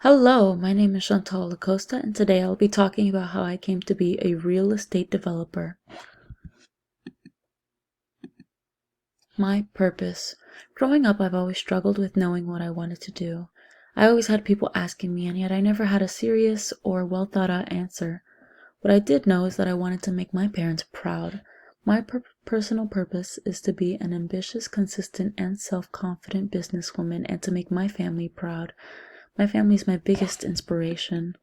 Hello, my name is Chantal Lacosta, and today I'll be talking about how I came to be a real estate developer. My purpose. Growing up, I've always struggled with knowing what I wanted to do. I always had people asking me, and yet I never had a serious or well thought out answer. What I did know is that I wanted to make my parents proud. My personal purpose is to be an ambitious, consistent, and self confident businesswoman and to make my family proud. My family is my biggest inspiration.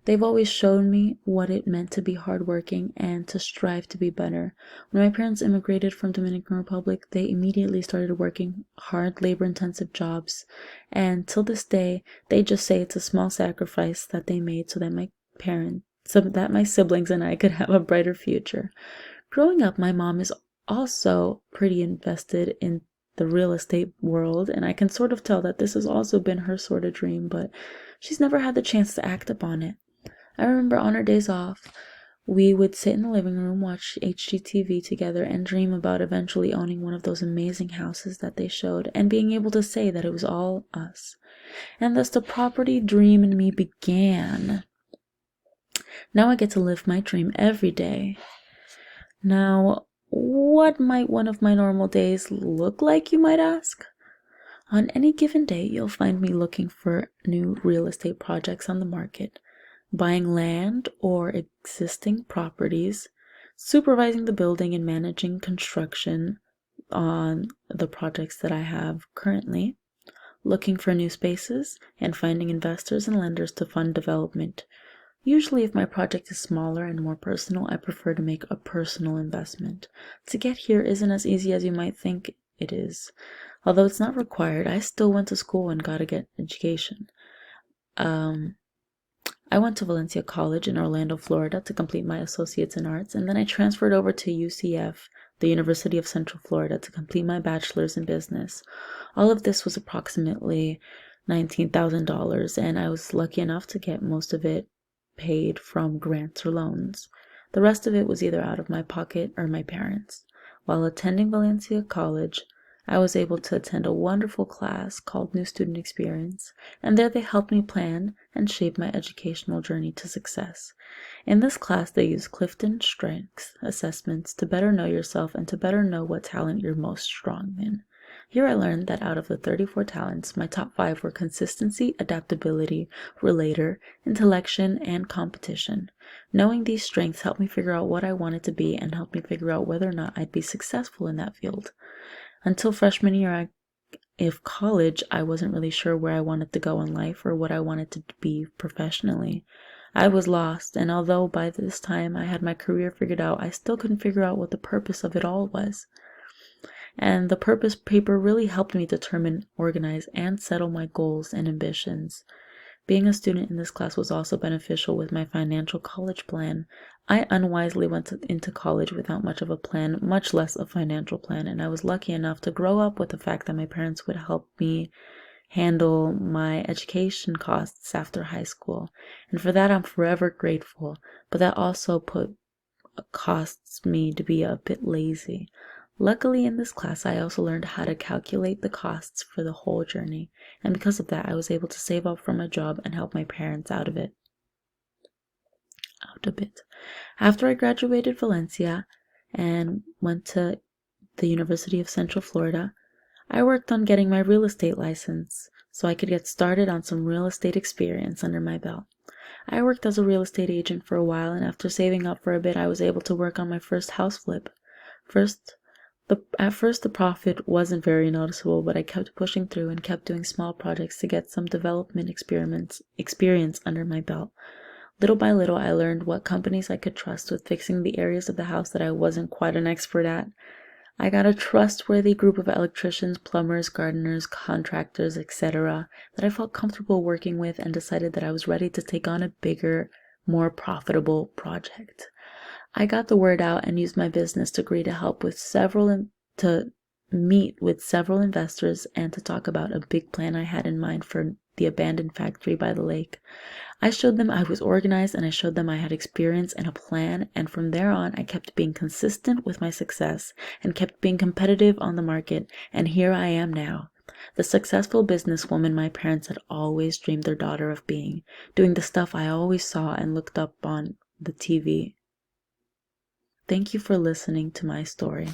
They've always shown me what it meant to be hardworking and to strive to be better. When my parents immigrated from Dominican Republic, they immediately started working hard, labor-intensive jobs, and till this day, they just say it's a small sacrifice that they made so that my siblings and I could have a brighter future. Growing up, my mom is also pretty invested in the real estate world, and I can sort of tell that this has also been her sort of dream, but she's never had the chance to act upon it. I remember on our days off, we would sit in the living room, watch HGTV together, and dream about eventually owning one of those amazing houses that they showed, and being able to say that it was all us. And thus the property dream in me began. Now I get to live my dream every day. Now, what might one of my normal days look like, you might ask? On any given day, you'll find me looking for new real estate projects on the market, buying land or existing properties, supervising the building and managing construction on the projects that I have currently, looking for new spaces, and finding investors and lenders to fund development. Usually, if my project is smaller and more personal, I prefer to make a personal investment. To get here isn't as easy as you might think it is. Although it's not required, I still went to school and got to get education. I went to Valencia College in Orlando, Florida to complete my associates in arts, and then I transferred over to UCF, the University of Central Florida, to complete my bachelor's in business. All of this was approximately $19,000, and I was lucky enough to get most of it paid from grants or loans. The rest of it was either out of my pocket or my parents. While attending Valencia College, I was able to attend a wonderful class called New Student Experience, and there they helped me plan and shape my educational journey to success. In this class, they use Clifton Strengths assessments to better know yourself and to better know what talent you're most strong in. Here I learned that out of the 34 talents, my top 5 were consistency, adaptability, relator, intellection, and competition. Knowing these strengths helped me figure out what I wanted to be and helped me figure out whether or not I'd be successful in that field. Until freshman year of college, I wasn't really sure where I wanted to go in life or what I wanted to be professionally. I was lost, and although by this time I had my career figured out, I still couldn't figure out what the purpose of it all was. And the purpose paper really helped me determine, organize, and settle my goals and ambitions. Being a student in this class was also beneficial with my financial college plan. I unwisely went into college without much of a plan, much less a financial plan, and I was lucky enough to grow up with the fact that my parents would help me handle my education costs after high school. And for that, I'm forever grateful, but that also costs me to be a bit lazy. Luckily, in this class, I also learned how to calculate the costs for the whole journey, and because of that, I was able to save up from a job and help my parents out a bit. After I graduated Valencia and went to the University of Central Florida, I worked on getting my real estate license so I could get started on some real estate experience under my belt. I worked as a real estate agent for a while, and after saving up for a bit, I was able to work on my first house flip. At first, the profit wasn't very noticeable, but I kept pushing through and kept doing small projects to get some development experience under my belt. Little by little, I learned what companies I could trust with fixing the areas of the house that I wasn't quite an expert at. I got a trustworthy group of electricians, plumbers, gardeners, contractors, etc. that I felt comfortable working with and decided that I was ready to take on a bigger, more profitable project. I got the word out and used my business degree to help with to meet with several investors and to talk about a big plan I had in mind for the abandoned factory by the lake. I showed them I was organized and I showed them I had experience and a plan, and from there on I kept being consistent with my success and kept being competitive on the market, and here I am now. the successful businesswoman my parents had always dreamed their daughter of being, doing the stuff I always saw and looked up on the TV. Thank you for listening to my story.